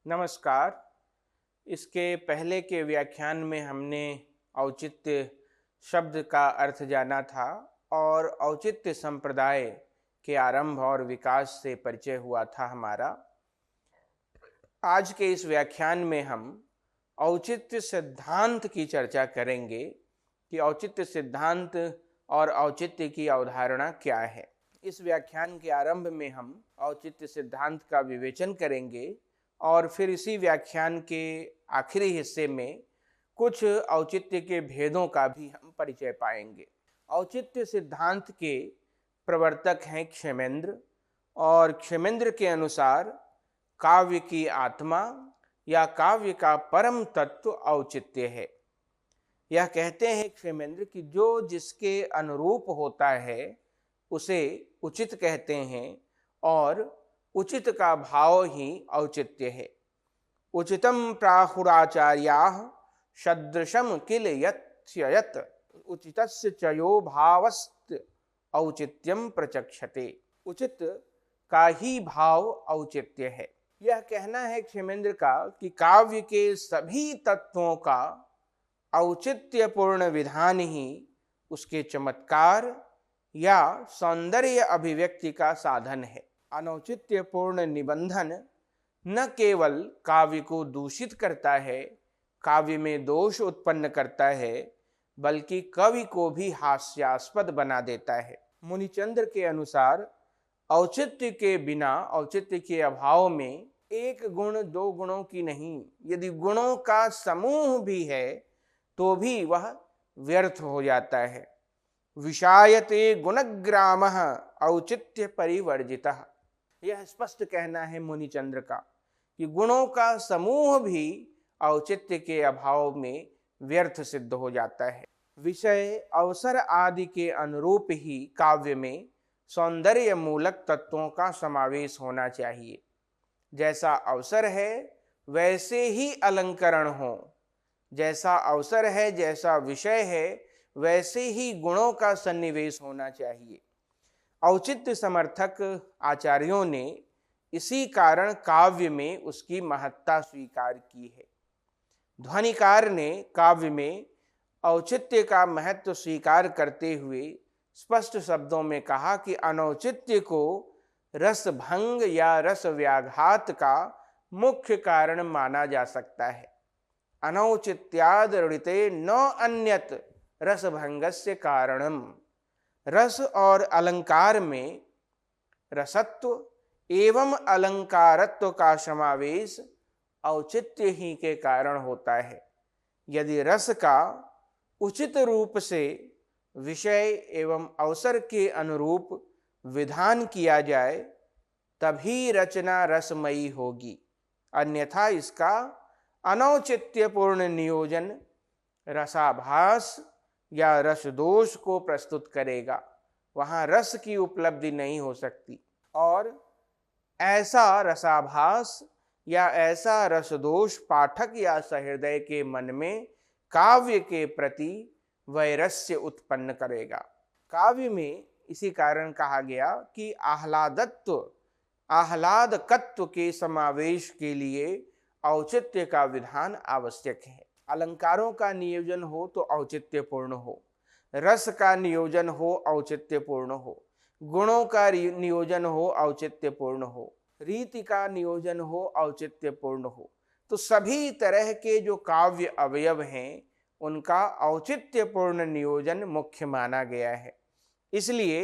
नमस्कार। इसके पहले के व्याख्यान में हमने औचित्य शब्द का अर्थ जाना था और औचित्य संप्रदाय के आरंभ और विकास से परिचय हुआ था हमारा। आज के इस व्याख्यान में हम औचित्य सिद्धांत की चर्चा करेंगे कि औचित्य सिद्धांत और औचित्य की अवधारणा क्या है। इस व्याख्यान के आरंभ में हम औचित्य सिद्धांत का विवेचन करेंगे और फिर इसी व्याख्यान के आखिरी हिस्से में कुछ औचित्य के भेदों का भी हम परिचय पाएंगे। औचित्य सिद्धांत के प्रवर्तक हैं क्षेमेंद्र और क्षेमेंद्र के अनुसार काव्य की आत्मा या काव्य का परम तत्व औचित्य है। यह कहते हैं क्षेमेंद्र कि जो जिसके अनुरूप होता है उसे उचित कहते हैं और उचित का भाव ही औचित्य है। उचितम प्राहुराचार्याः सदृशम किल यत् उचितस्य चयो भावस्त औचित्यम प्रचक्षते। उचित का ही भाव औचित्य है। यह कहना है क्षेमेंद्र का कि काव्य के सभी तत्वों का औचित्यपूर्ण विधान ही उसके चमत्कार या सौंदर्य अभिव्यक्ति का साधन है। अनौचित्यपूर्ण निबंधन न केवल काव्य को दूषित करता है, काव्य में दोष उत्पन्न करता है, बल्कि कवि को भी हास्यास्पद बना देता है। मुनिचंद्र के अनुसार औचित्य के बिना, औचित्य के अभाव में एक गुण दो गुणों की नहीं, यदि गुणों का समूह भी है तो भी वह व्यर्थ हो जाता है। विषायते गुणग्रामः औचित्य परिवर्जितः। यह स्पष्ट कहना है मुनिचंद्र का कि गुणों का समूह भी औचित्य के अभाव में व्यर्थ सिद्ध हो जाता है। विषय अवसर आदि के अनुरूप ही काव्य में सौंदर्य मूलक तत्वों का समावेश होना चाहिए। जैसा अवसर है वैसे ही अलंकरण हो, जैसा अवसर है, जैसा विषय है, वैसे ही गुणों का सन्निवेश होना चाहिए। औचित्य समर्थक आचार्यों ने इसी कारण काव्य में उसकी महत्ता स्वीकार की है। ध्वनिकार ने काव्य में औचित्य का महत्व स्वीकार करते हुए स्पष्ट शब्दों में कहा कि अनौचित्य को रसभंग या रस व्याघात का मुख्य कारण माना जा सकता है। अनौचित्याद ऋते न अन्यत रसभंगस्य कारणम। रस और अलंकार में रसत्व एवं अलंकारत्व का समावेश औचित्य ही के कारण होता है। यदि रस का उचित रूप से विषय एवं अवसर के अनुरूप विधान किया जाए तभी रचना रसमयी होगी, अन्यथा इसका अनौचित्यपूर्ण नियोजन रसाभास या रसदोष को प्रस्तुत करेगा। वहाँ रस की उपलब्धि नहीं हो सकती और ऐसा रसाभास या ऐसा रसदोष पाठक या सहृदय के मन में काव्य के प्रति वैरस्य उत्पन्न करेगा। काव्य में इसी कारण कहा गया कि आह्लादकत्व के समावेश के लिए औचित्य का विधान आवश्यक है। अलंकारों का नियोजन हो तो औचित्यपूर्ण हो, रस का नियोजन हो औचित्यपूर्ण हो, गुणों का नियोजन हो औचित्यपूर्ण हो, रीति का नियोजन हो औचित्यपूर्ण हो। तो सभी तरह के जो काव्य अवयव हैं उनका औचित्यपूर्ण नियोजन मुख्य माना गया है। इसलिए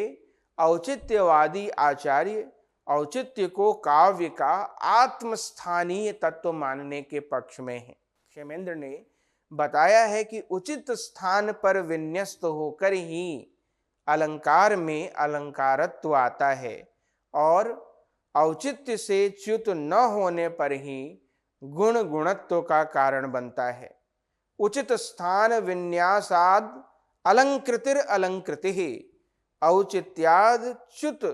औचित्यवादी आचार्य औचित्य को काव्य का आत्मस्थानीय तत्व मानने के पक्ष में है। क्षेमेंद्र ने बताया है कि उचित स्थान पर विन्यस्त होकर ही अलंकार में अलंकारत्व आता है और औचित्य से च्युत न होने पर ही गुण गुणत्व का कारण बनता है। उचित स्थान विन्यासाद अलंकृतिर अलंकृतिः औचित्याद च्युत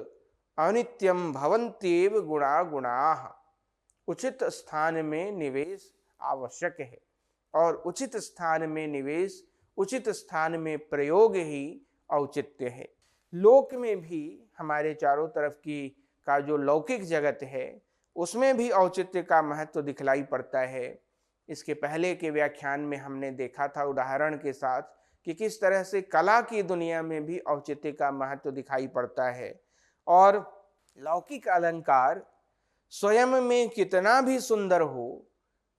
अनित्यम भवन्त्येव गुणा गुणाः। उचित स्थान में निवेश आवश्यक है और उचित स्थान में निवेश, उचित स्थान में प्रयोग ही औचित्य है। लोक में भी हमारे चारों तरफ की का जो लौकिक जगत है उसमें भी औचित्य का महत्व दिखलाई पड़ता है। इसके पहले के व्याख्यान में हमने देखा था उदाहरण के साथ कि किस तरह से कला की दुनिया में भी औचित्य का महत्व दिखाई पड़ता है। और लौकिक अलंकार स्वयं में कितना भी सुंदर हो,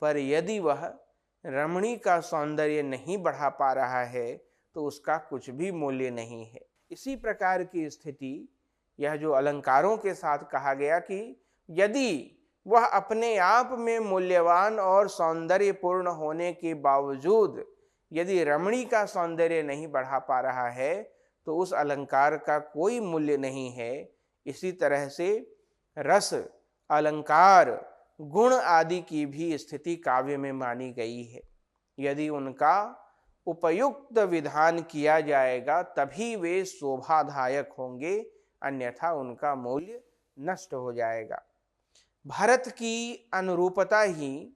पर यदि वह रमणी का सौंदर्य नहीं बढ़ा पा रहा है तो उसका कुछ भी मूल्य नहीं है। इसी प्रकार की स्थिति यह जो अलंकारों के साथ कहा गया कि यदि वह अपने आप में मूल्यवान और सौंदर्यपूर्ण होने के बावजूद यदि रमणी का सौंदर्य नहीं बढ़ा पा रहा है तो उस अलंकार का कोई मूल्य नहीं है। इसी तरह से रस, अलंकार, गुण आदि की भी स्थिति काव्य में मानी गई है। यदि उनका उपयुक्त विधान किया जाएगा तभी वे शोभादायक होंगे, अन्यथा उनका मूल्य नष्ट हो जाएगा। भरत की अनुरूपता ही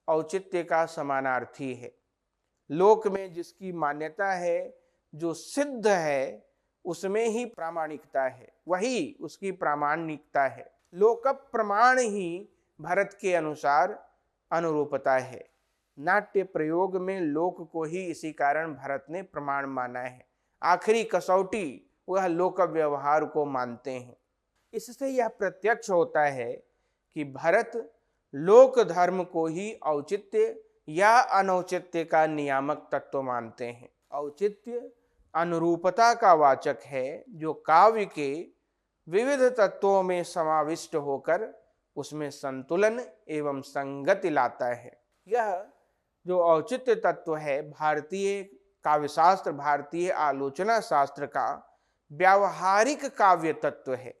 औचित्य का समानार्थी है। लोक में जिसकी मान्यता है, जो सिद्ध है, उसमें ही प्रामाणिकता है, वही उसकी प्रामाणिकता है। लोक प्रमाण ही भरत के अनुसार अनुरूपता है। नाट्य प्रयोग में लोक को ही इसी कारण भरत ने प्रमाण माना है। आखिरी कसौटी वह लोक व्यवहार को मानते हैं। इससे यह प्रत्यक्ष होता है कि भरत लोक धर्म को ही औचित्य या अनौचित्य का नियामक तत्व मानते हैं। औचित्य अनुरूपता का वाचक है जो काव्य के विविध तत्वों में समाविष्ट होकर उसमें संतुलन एवं संगति लाता है। यह जो औचित्य तत्व है भारतीय काव्यशास्त्र, भारतीय आलोचना शास्त्र का व्यावहारिक काव्य तत्व है,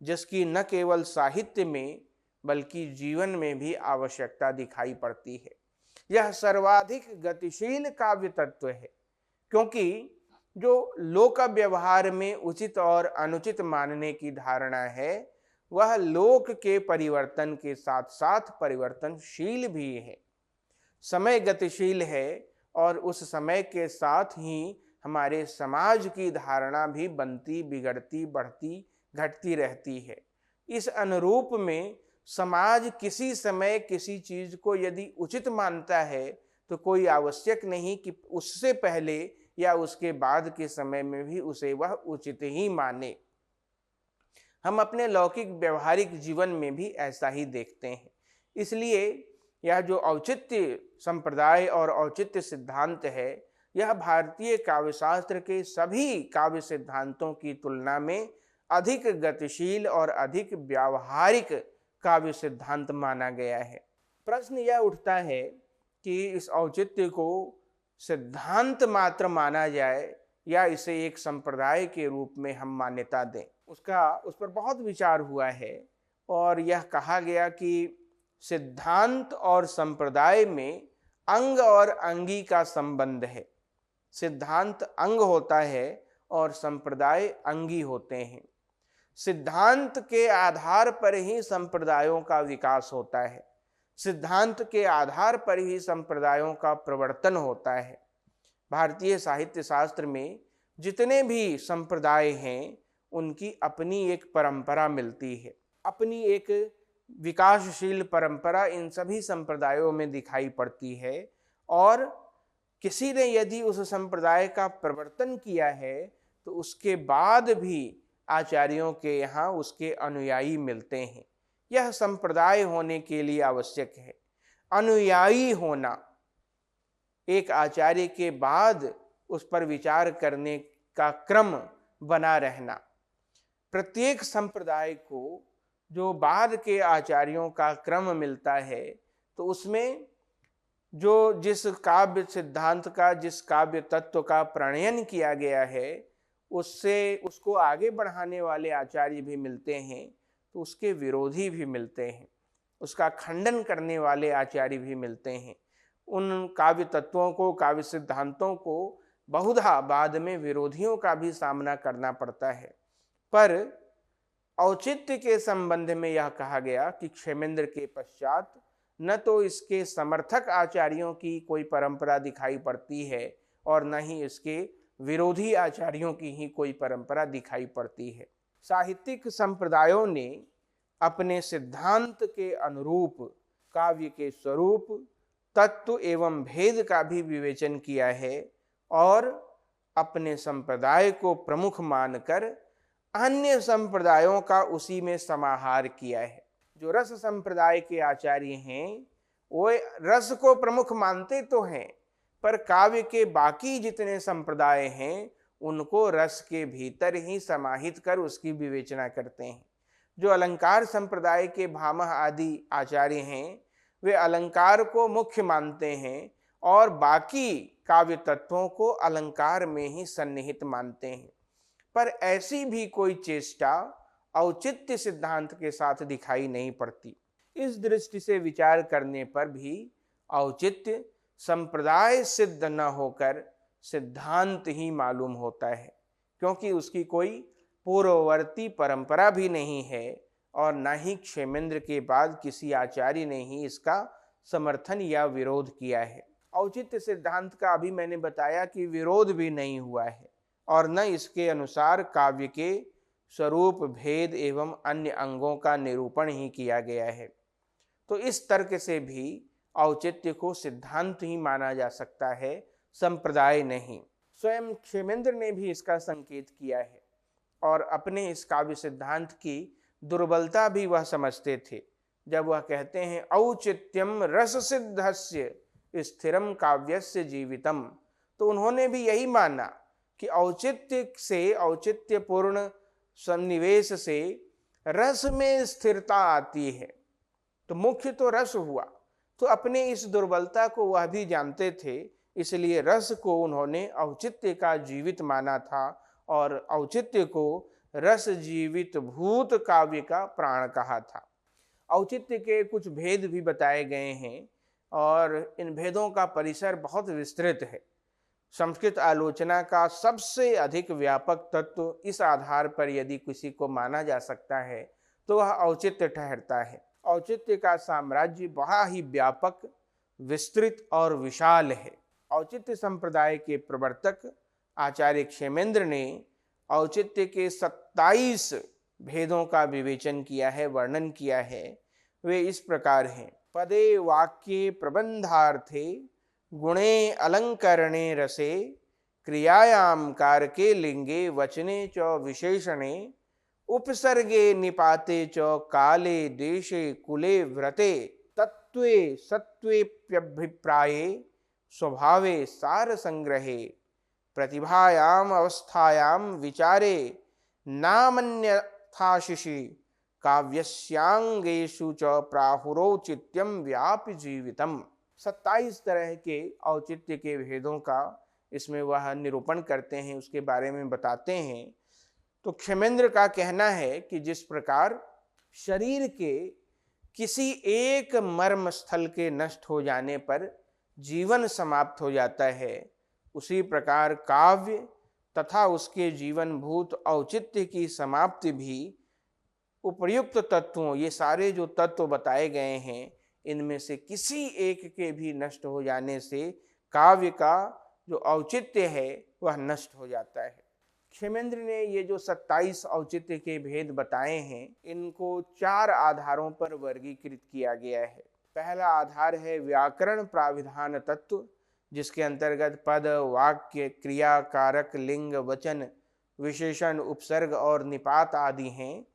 जिसकी न केवल साहित्य में बल्कि जीवन में भी आवश्यकता दिखाई पड़ती है। यह सर्वाधिक गतिशील काव्य तत्व है, क्योंकि जो लोक व्यवहार में उचित और अनुचित मानने की धारणा है वह लोक के परिवर्तन के साथ साथ परिवर्तनशील भी है। समय गतिशील है और उस समय के साथ ही हमारे समाज की धारणा भी बनती, बिगड़ती, बढ़ती, घटती रहती है। इस अनुरूप में समाज किसी समय किसी चीज को यदि उचित मानता है तो कोई आवश्यक नहीं कि उससे पहले या उसके बाद के समय में भी उसे वह उचित ही माने। हम अपने लौकिक व्यवहारिक जीवन में भी ऐसा ही देखते हैं। इसलिए यह जो औचित्य संप्रदाय और औचित्य सिद्धांत है, यह भारतीय काव्यशास्त्र के सभी काव्य सिद्धांतों की तुलना में अधिक गतिशील और अधिक व्यावहारिक काव्य सिद्धांत माना गया है। प्रश्न यह उठता है कि इस औचित्य को सिद्धांत मात्र माना जाए या इसे एक संप्रदाय के रूप में हम मान्यता दें। उस पर बहुत विचार हुआ है और यह कहा गया कि सिद्धांत और संप्रदाय में अंग और अंगी का संबंध है। सिद्धांत अंग होता है और संप्रदाय अंगी होते हैं। सिद्धांत के आधार पर ही संप्रदायों का विकास होता है। सिद्धांत के आधार पर ही संप्रदायों का प्रवर्तन होता है। भारतीय साहित्य शास्त्र में जितने भी संप्रदाय हैं उनकी अपनी एक परंपरा मिलती है, अपनी एक विकासशील परंपरा इन सभी संप्रदायों में दिखाई पड़ती है। और किसी ने यदि उस संप्रदाय का प्रवर्तन किया है तो उसके बाद भी आचार्यों के यहाँ उसके अनुयायी मिलते हैं। यह संप्रदाय होने के लिए आवश्यक है। अनुयायी होना, एक आचार्य के बाद उस पर विचार करने का क्रम बना रहना। प्रत्येक संप्रदाय को जो बाद के आचार्यों का क्रम मिलता है तो उसमें जो जिस काव्य सिद्धांत का, जिस काव्य तत्व का प्रणयन किया गया है उसको आगे बढ़ाने वाले आचार्य भी मिलते हैं, तो उसके विरोधी भी मिलते हैं, उसका खंडन करने वाले आचार्य भी मिलते हैं। उन काव्य तत्वों को, काव्य सिद्धांतों को बहुधा बाद में विरोधियों का भी सामना करना पड़ता है। पर औचित्य के संबंध में यह कहा गया कि क्षेमेंद्र के पश्चात न तो इसके समर्थक आचार्यों की कोई परंपरा दिखाई पड़ती है और न ही इसके विरोधी आचार्यों की ही कोई परंपरा दिखाई पड़ती है। साहित्यिक संप्रदायों ने अपने सिद्धांत के अनुरूप काव्य के स्वरूप, तत्व एवं भेद का भी विवेचन किया है और अपने संप्रदाय को प्रमुख मानकर अन्य संप्रदायों का उसी में समाहार किया है। जो रस संप्रदाय के आचार्य हैं वो रस को प्रमुख मानते तो हैं, पर काव्य के बाकी जितने संप्रदाय हैं उनको रस के भीतर ही समाहित कर उसकी विवेचना करते हैं। जो अलंकार संप्रदाय के भामह आदि आचार्य हैं वे अलंकार को मुख्य मानते हैं और बाकी काव्य तत्वों को अलंकार में ही सन्निहित मानते हैं। पर ऐसी भी कोई चेष्टा औचित्य सिद्धांत के साथ दिखाई नहीं पड़ती। इस दृष्टि से विचार करने पर भी औचित्य संप्रदाय सिद्ध न होकर सिद्धांत ही मालूम होता है, क्योंकि उसकी कोई पूर्ववर्ती परंपरा भी नहीं है और न ही क्षेमेंद्र के बाद किसी आचार्य ने ही इसका समर्थन या विरोध किया है। औचित्य सिद्धांत का अभी मैंने बताया कि विरोध भी नहीं हुआ है और न इसके अनुसार काव्य के स्वरूप, भेद एवं अन्य अंगों का निरूपण ही किया गया है। तो इस तर्क से भी औचित्य को सिद्धांत ही माना जा सकता है, संप्रदाय नहीं। स्वयं क्षेमेंद्र ने भी इसका संकेत किया है और अपने इस काव्य सिद्धांत की दुर्बलता भी वह समझते थे जब वह कहते हैं औचित्यम रस सिद्धस्य स्थिरम काव्यस्य जीवितम। तो उन्होंने भी यही माना कि औचित्य से, औचित्यपूर्ण सन्निवेश से रस में स्थिरता आती है। तो मुख्य तो रस हुआ, तो अपने इस दुर्बलता को वह भी जानते थे, इसलिए रस को उन्होंने औचित्य का जीवित माना था और औचित्य को रस जीवित भूत काव्य का प्राण कहा था। औचित्य के कुछ भेद भी बताए गए हैं और इन भेदों का परिसर बहुत विस्तृत है। संस्कृत आलोचना का सबसे अधिक व्यापक तत्व इस आधार पर यदि किसी को माना जा सकता है तो वह औचित्य ठहरता है। औचित्य का साम्राज्य बड़ा ही व्यापक, विस्तृत और विशाल है। औचित्य संप्रदाय के प्रवर्तक आचार्य क्षेमेंद्र ने औचित्य के 27 भेदों का विवेचन किया है, वर्णन किया है। वे इस प्रकार हैं। पदे वाक्ये प्रबंधार्थे गुणे अलंकरणे रसे क्रियायाम कारके लिंगे वचने च विशेषणे उपसर्गे निपाते च काले देशे कुले व्रते तत्वे सत्वेप्यभिप्राये स्वभावे सार संग्रहे प्रतिभायाम अवस्थायाम विचारे नामन्यथाशिषि काव्यस्यांगेषु च प्राहुरौचित्यम व्यापि जीवितम। 27 तरह के औचित्य के भेदों का इसमें वह निरूपण करते हैं, उसके बारे में बताते हैं। तो क्षेमेंद्र का कहना है कि जिस प्रकार शरीर के किसी एक मर्म स्थल के नष्ट हो जाने पर जीवन समाप्त हो जाता है, उसी प्रकार काव्य तथा उसके जीवनभूत औचित्य की समाप्ति भी उपर्युक्त तत्वों, ये सारे जो तत्व बताए गए हैं, इनमें से किसी एक के भी नष्ट हो जाने से काव्य का जो औचित्य है वह नष्ट हो जाता है। क्षेमेंद्र ने ये जो 27 औचित्य के भेद बताए हैं, इनको 4 आधारों पर वर्गीकृत किया गया है। पहला आधार है व्याकरण प्राविधान तत्व, जिसके अंतर्गत पद, वाक्य, क्रिया, कारक, लिंग, वचन, विशेषण, उपसर्ग और निपात आदि हैं।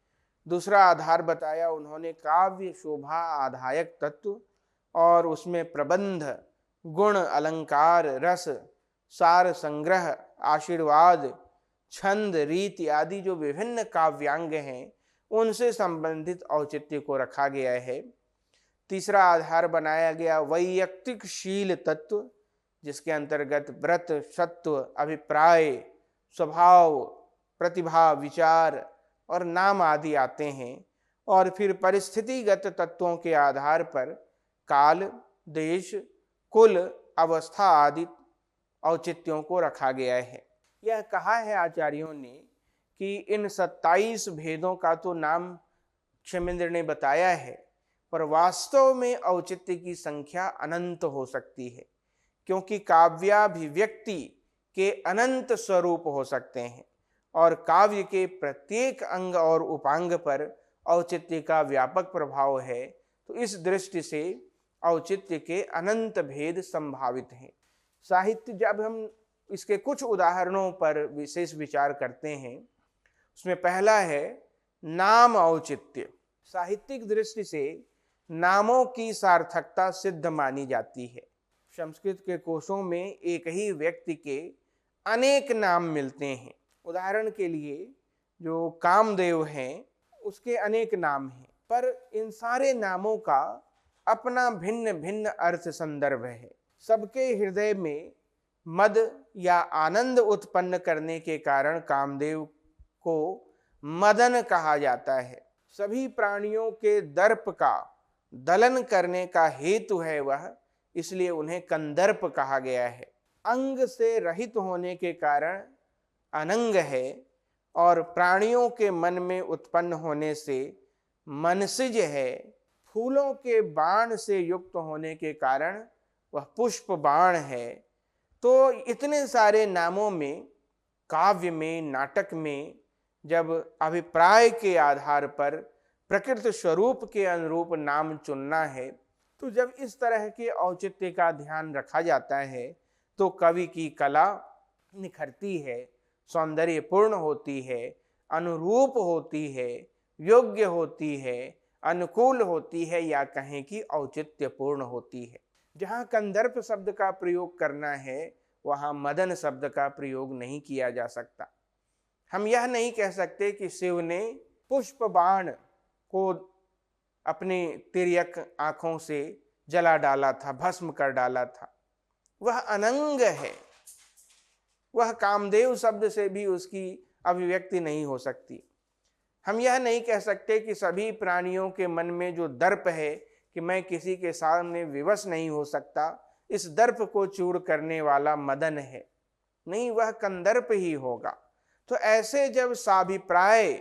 दूसरा आधार बताया उन्होंने काव्य शोभा आधायक तत्व और उसमें प्रबंध, गुण, अलंकार, रस, सार संग्रह, आशीर्वाद, छंद, रीति आदि जो विभिन्न काव्यांग हैं उनसे संबंधित औचित्य को रखा गया है। तीसरा आधार बनाया गया वैयक्तिक शील तत्व, जिसके अंतर्गत व्रत, सत्व, अभिप्राय, स्वभाव, प्रतिभा, विचार और नाम आदि आते हैं। और फिर परिस्थितिगत तत्वों के आधार पर काल, देश, कुल, अवस्था आदि औचित्यों को रखा गया है। यह कहा है आचार्यों ने कि इन 27 भेदों का तो नाम क्षेमेंद्र ने बताया है, पर वास्तव में औचित्य की संख्या अनंत हो सकती है, क्योंकि काव्याभिव्यक्ति के अनंत स्वरूप हो सकते हैं और काव्य के प्रत्येक अंग और उपांग पर औचित्य का व्यापक प्रभाव है, तो इस दृष्टि से औचित्य के अनंत भेद संभावित हैं। साहित्य, जब हम इसके कुछ उदाहरणों पर विशेष विचार करते हैं, उसमें पहला है नाम औचित्य। साहित्यिक दृष्टि से नामों की सार्थकता सिद्ध मानी जाती है। संस्कृत के कोशों में एक ही व्यक्ति के अनेक नाम मिलते हैं। उदाहरण के लिए जो कामदेव हैं, उसके अनेक नाम हैं, पर इन सारे नामों का अपना भिन्न भिन्न अर्थ संदर्भ है। सबके हृदय में मद या आनंद उत्पन्न करने के कारण कामदेव को मदन कहा जाता है। सभी प्राणियों के दर्प का दलन करने का हेतु है वह, इसलिए उन्हें कंदर्प कहा गया है। अंग से रहित होने के कारण अनंग है, और प्राणियों के मन में उत्पन्न होने से मनसिज है। फूलों के बाण से युक्त होने के कारण वह पुष्प बाण है। तो इतने सारे नामों में, काव्य में, नाटक में, जब अभिप्राय के आधार पर प्रकृत स्वरूप के अनुरूप नाम चुनना है, तो जब इस तरह के औचित्य का ध्यान रखा जाता है, तो कवि की कला निखरती है, सौंदर्यपूर्ण होती है, अनुरूप होती है, योग्य होती है, अनुकूल होती है, या कहें कि औचित्यपूर्ण होती है। जहाँ कंदर्प शब्द का प्रयोग करना है, वहाँ मदन शब्द का प्रयोग नहीं किया जा सकता। हम यह नहीं कह सकते कि शिव ने पुष्प बाण को अपने तिर्यक आंखों से जला डाला था, भस्म कर डाला था। वह अनंग है, वह कामदेव शब्द से भी उसकी अभिव्यक्ति नहीं हो सकती। हम यह नहीं कह सकते कि सभी प्राणियों के मन में जो दर्प है कि मैं किसी के सामने विवश नहीं हो सकता, इस दर्प को चूर करने वाला मदन है। नहीं, वह कंदर्प ही होगा। तो ऐसे जब साभिप्राय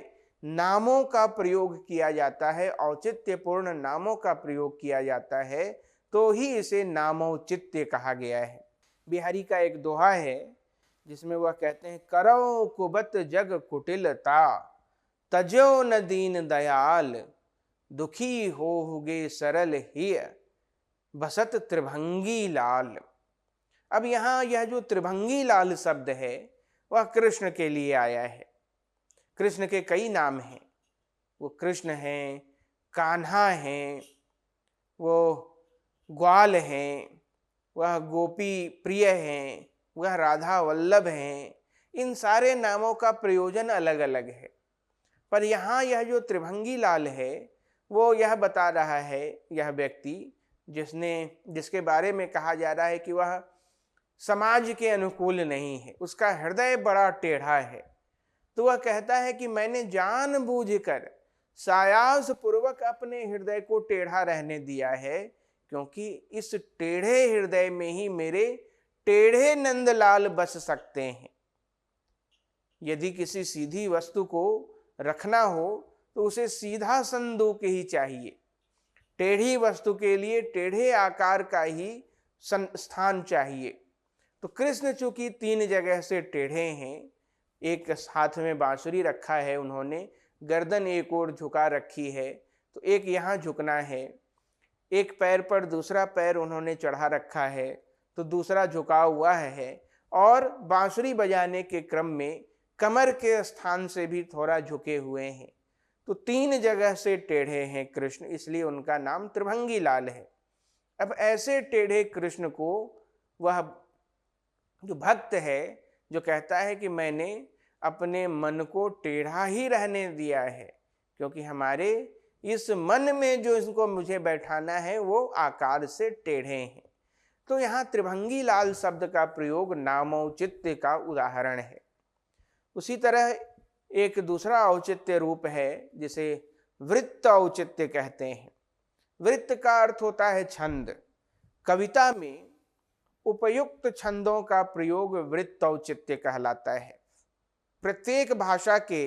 नामों का प्रयोग किया जाता है, औचित्यपूर्ण नामों का प्रयोग किया जाता है, तो ही इसे नामौचित्य कहा गया है। बिहारी का एक दोहा है जिसमें वह कहते हैं, करो कुबत जग कुटिलता, तजो न दीन दयाल, दुखी होगे सरल ही, बसत त्रिभंगी लाल। अब यहाँ यह जो त्रिभंगी लाल शब्द है, वह कृष्ण के लिए आया है। कृष्ण के कई नाम हैं। वो कृष्ण हैं, कान्हा हैं, वो ग्वाल हैं, वह गोपी प्रिय हैं, वह राधा वल्लभ हैं। इन सारे नामों का प्रयोजन अलग अलग है, पर यहाँ यह जो त्रिभंगी लाल है, वो यह बता रहा है, यह व्यक्ति जिसके बारे में कहा जा रहा है कि वह समाज के अनुकूल नहीं है, उसका हृदय बड़ा टेढ़ा है। तो वह कहता है कि मैंने जानबूझकर सायास पूर्वक अपने हृदय को टेढ़ा रहने दिया है, क्योंकि इस टेढ़े हृदय में ही मेरे टेढ़े नंदलाल बस सकते हैं। यदि किसी सीधी वस्तु को रखना हो तो उसे सीधा संदूक ही चाहिए। टेढ़ी वस्तु के लिए टेढ़े आकार का ही स्थान चाहिए। तो कृष्ण चूंकि तीन जगह से टेढ़े हैं, एक हाथ में बांसुरी रखा है उन्होंने, गर्दन एक ओर झुका रखी है, तो एक यहाँ झुकना है, एक पैर पर दूसरा पैर उन्होंने चढ़ा रखा है, तो दूसरा झुका हुआ है, और बांसुरी बजाने के क्रम में कमर के स्थान से भी थोड़ा झुके हुए हैं। तो तीन जगह से टेढ़े हैं कृष्ण, इसलिए उनका नाम त्रिभंगी लाल है। अब ऐसे टेढ़े कृष्ण को वह जो भक्त है, जो कहता है कि मैंने अपने मन को टेढ़ा ही रहने दिया है, क्योंकि हमारे इस मन में जो इसको मुझे बैठाना है वो आकार से टेढ़े हैं, तो यहाँ त्रिभंगी लाल शब्द का प्रयोग नामौचित्य का उदाहरण है। उसी तरह एक दूसरा औचित्य रूप है जिसे वृत्त औचित्य कहते हैं। वृत्त का अर्थ होता है छंद। कविता में उपयुक्त छंदों का प्रयोग वृत्त औचित्य कहलाता है। प्रत्येक भाषा के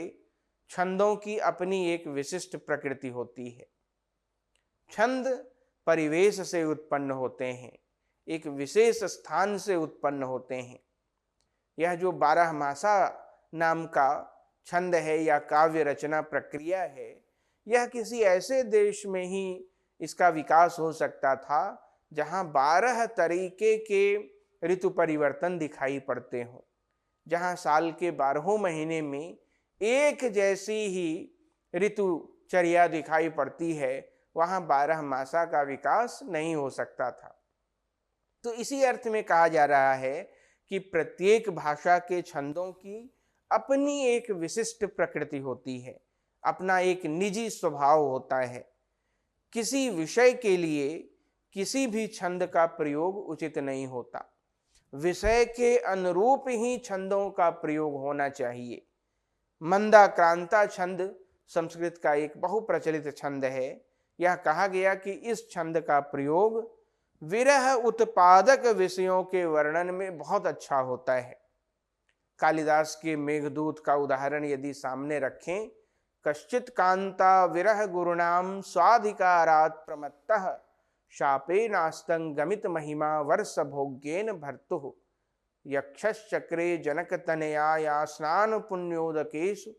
छंदों की अपनी एक विशिष्ट प्रकृति होती है। छंद परिवेश से उत्पन्न होते हैं, एक विशेष स्थान से उत्पन्न होते हैं। यह जो 12 मासा नाम का छंद है या काव्य रचना प्रक्रिया है, यह किसी ऐसे देश में ही इसका विकास हो सकता था जहाँ 12 तरीके के ऋतु परिवर्तन दिखाई पड़ते हों, जहाँ साल के 12 महीने में एक जैसी ही ऋतुचर्या दिखाई पड़ती है, वहाँ 12 मासा का विकास नहीं हो सकता था। तो इसी अर्थ में कहा जा रहा है कि प्रत्येक भाषा के छंदों की अपनी एक विशिष्ट प्रकृति होती है, अपना एक निजी स्वभाव होता है। किसी विषय के लिए किसी भी छंद का प्रयोग उचित नहीं होता, विषय के अनुरूप ही छंदों का प्रयोग होना चाहिए। मंदाक्रांता छंद संस्कृत का एक बहुप्रचलित छंद है। यह कहा गया कि इस छंद का प्रयोग विरह उत्पादक विषयों के वर्णन में बहुत अच्छा होता है। कालिदास के मेघदूत का उदाहरण यदि सामने रखें, कश्चित कांता विरह गुरुणाम स्वाधिकारात् प्रमत्तः शापे नास्तं गमित महिमा वर्ष भोग्येन भर्तुः यक्षश्चक्रे जनकतनया या स्नान पुण्योदकेषु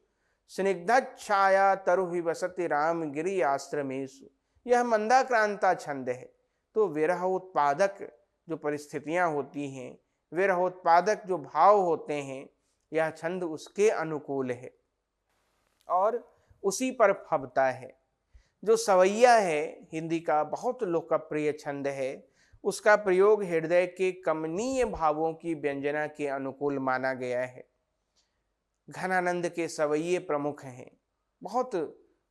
स्निग्धच्छाया तरुहि वसति रामगिरि आश्रमेषु। यह मंदाक्रांता छंद है। तो विरह उत्पादक जो परिस्थितियां होती हैं, विरह उत्पादक जो भाव होते हैं, यह छंद उसके अनुकूल है और उसी पर फबता है। जो सवैया है, हिंदी का बहुत लोकप्रिय छंद है, उसका प्रयोग हृदय के कमनीय भावों की व्यंजना के अनुकूल माना गया है। घनानंद के सवैये प्रमुख हैं, बहुत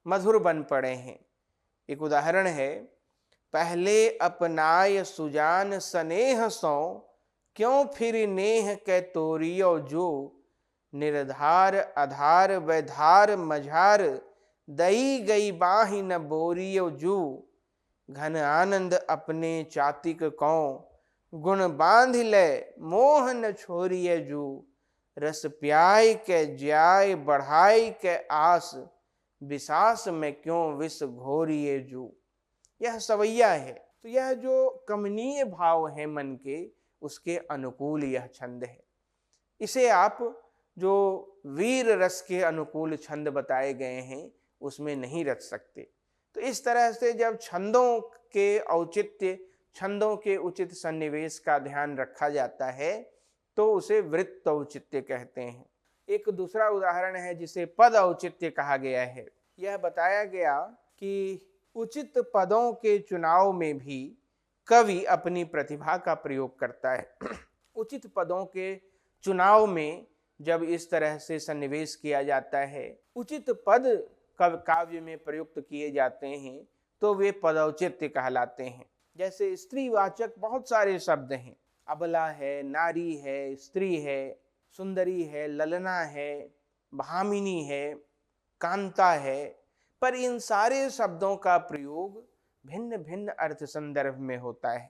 मधुर बन पड़े हैं। एक उदाहरण है, पहले अपनाय सुजान स्नेह सौ क्यों फिर नेह कै तोरियो जो निर्धार आधार वैधार मझार दई गई बाही न बोरियो जू घन आनंद अपने चातिक कौ गुण बांध ले मोह न छोरिय जू रस प्याय के ज्याय बढ़ाई के आस विसास में क्यों विष घोरिए जू। यह सवैया है। तो यह जो कमनीय भाव है मन के, उसके अनुकूल यह छंद है। इसे आप जो वीर रस के अनुकूल छंद बताए गए हैं उसमें नहीं रच सकते। तो इस तरह से जब छंदों के औचित्य, छंदों के उचित सन्निवेश का ध्यान रखा जाता है तो उसे वृत्त औचित्य कहते हैं। एक दूसरा उदाहरण है जिसे पद औचित्य कहा गया है। यह बताया गया कि उचित पदों के चुनाव में भी कवि अपनी प्रतिभा का प्रयोग करता है। उचित पदों के चुनाव में जब इस तरह से सन्निवेश किया जाता है, उचित पद काव्य में प्रयुक्त किए जाते हैं, तो वे पदौचित्य कहलाते हैं। जैसे स्त्रीवाचक बहुत सारे शब्द हैं, अबला है, नारी है, स्त्री है, सुंदरी है, ललना है, भामिनी है, कांता है, पर इन सारे शब्दों का प्रयोग भिन्न भिन्न अर्थ संदर्भ में होता है।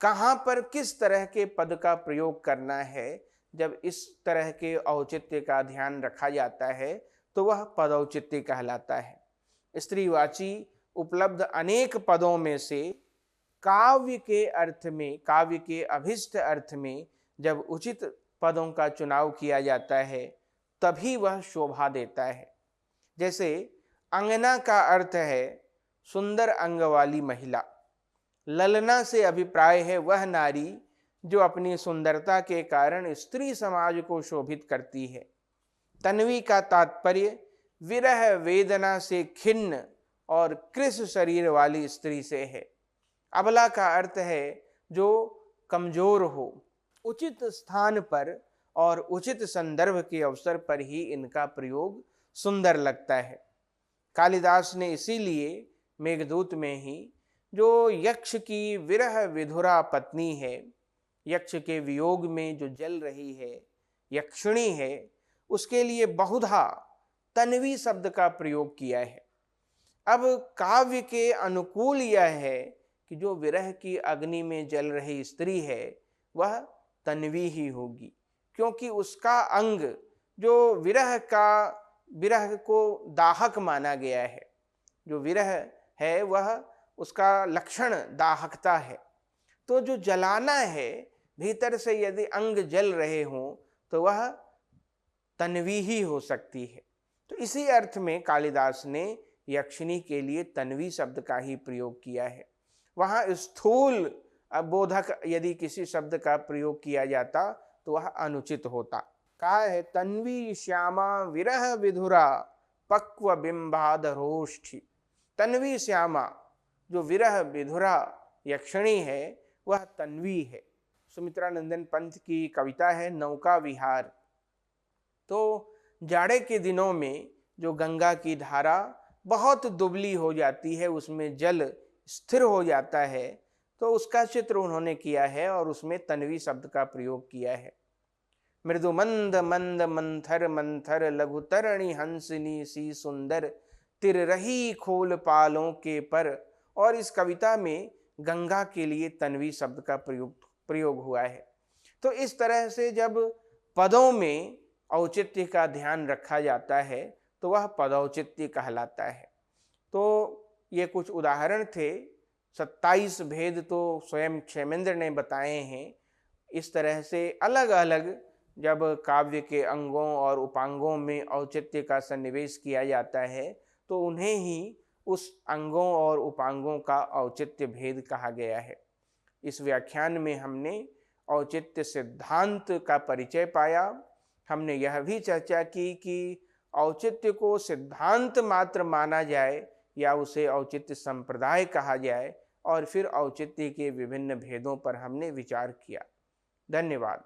कहाँ पर किस तरह के पद का प्रयोग करना है, जब इस तरह के औचित्य का ध्यान रखा जाता है तो वह पदौचित्य कहलाता है। स्त्रीवाची उपलब्ध अनेक पदों में से काव्य के अर्थ में, काव्य के अभिष्ट अर्थ में जब उचित पदों का चुनाव किया जाता है तभी वह शोभा देता है। जैसे अंगना का अर्थ है सुंदर अंग वाली महिला, ललना से अभिप्राय है वह नारी जो अपनी सुंदरता के कारण स्त्री समाज को शोभित करती है। तन्वी का तात्पर्य विरह वेदना से खिन्न और कृश शरीर वाली स्त्री से है। अबला का अर्थ है जो कमजोर हो। उचित स्थान पर और उचित संदर्भ के अवसर पर ही इनका प्रयोग सुंदर लगता है। कालिदास ने इसीलिए मेघदूत में ही जो यक्ष की विरह विधुरा पत्नी है, यक्ष के वियोग में जो जल रही है, यक्षिणी है, उसके लिए बहुधा तन्वी शब्द का प्रयोग किया है। अब काव्य के अनुकूल यह है कि जो विरह की अग्नि में जल रही स्त्री है वह तन्वी ही होगी, क्योंकि उसका अंग जो विरह को दाहक माना गया है। जो विरह है वह उसका लक्षण दाहकता है। तो जो जलाना है, भीतर से यदि अंग जल रहे हों तो वह तन्वी ही हो सकती है। तो इसी अर्थ में कालिदास ने यक्षिणी के लिए तन्वी शब्द का ही प्रयोग किया है। वहाँ स्थूल बोधक यदि किसी शब्द का प्रयोग किया जाता तो वह अनुचित होता। कहा है तन्वी श्यामा विरह विधुरा पक्व बिंबाधरोष्ठी। तन्वी श्यामा जो विरह विधुरा यक्षिणी है वह तन्वी है। सुमित्रानंदन पंत की कविता है नौका विहार। तो जाड़े के दिनों में जो गंगा की धारा बहुत दुबली हो जाती है, उसमें जल स्थिर हो जाता है, तो उसका चित्र उन्होंने किया है और उसमें तन्वी शब्द का प्रयोग किया है। मृदु मंद मंद मंथर मंथर लघुतरणी हंसनी सी सुंदर तिर रही खोल पालों के पर। और इस कविता में गंगा के लिए तन्वी शब्द का प्रयोग हुआ है। तो इस तरह से जब पदों में औचित्य का ध्यान रखा जाता है तो वह पदौचित्य कहलाता है। तो ये कुछ उदाहरण थे। 27 भेद तो स्वयं क्षेमेंद्र ने बताए हैं। इस तरह से अलग अलग जब काव्य के अंगों और उपांगों में औचित्य का सन्निवेश किया जाता है तो उन्हें ही उस अंगों और उपांगों का औचित्य भेद कहा गया है। इस व्याख्यान में हमने औचित्य सिद्धांत का परिचय पाया। हमने यह भी चर्चा की कि औचित्य को सिद्धांत मात्र माना जाए या उसे औचित्य संप्रदाय कहा जाए, और फिर औचित्य के विभिन्न भेदों पर हमने विचार किया। धन्यवाद।